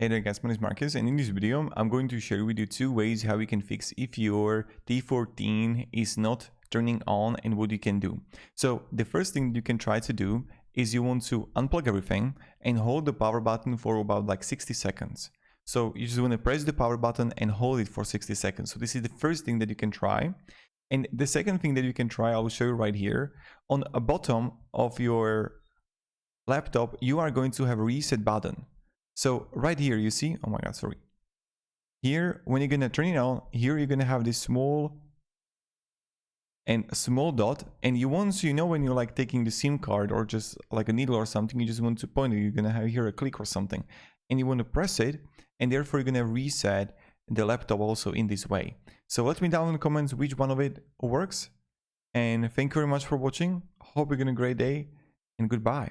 Hey there guys, my name is Marcus, and in this video I'm going to share with you two ways how you can fix if your T14 is not turning on and what you can do. So the first thing you can try to do is you want to unplug everything and hold the power button for about like 60 seconds. So you just want to press the power button and hold it for 60 seconds. So this is the first thing that you can try. And the second thing that you can try, I will show you right here. On the bottom of your laptop, you are going to have a reset button. So right here, you see, oh my God, sorry. Here, when you're gonna turn it on, here you're gonna have this small dot, and you want to, you know, when you're like taking the SIM card or just like a needle or something, you just want to point it, you're gonna have here a click or something, and you want to press it, and therefore you're gonna reset the laptop also in this way. So let me down in the comments which one of it works, and thank you very much for watching. Hope you're having a great day, and goodbye.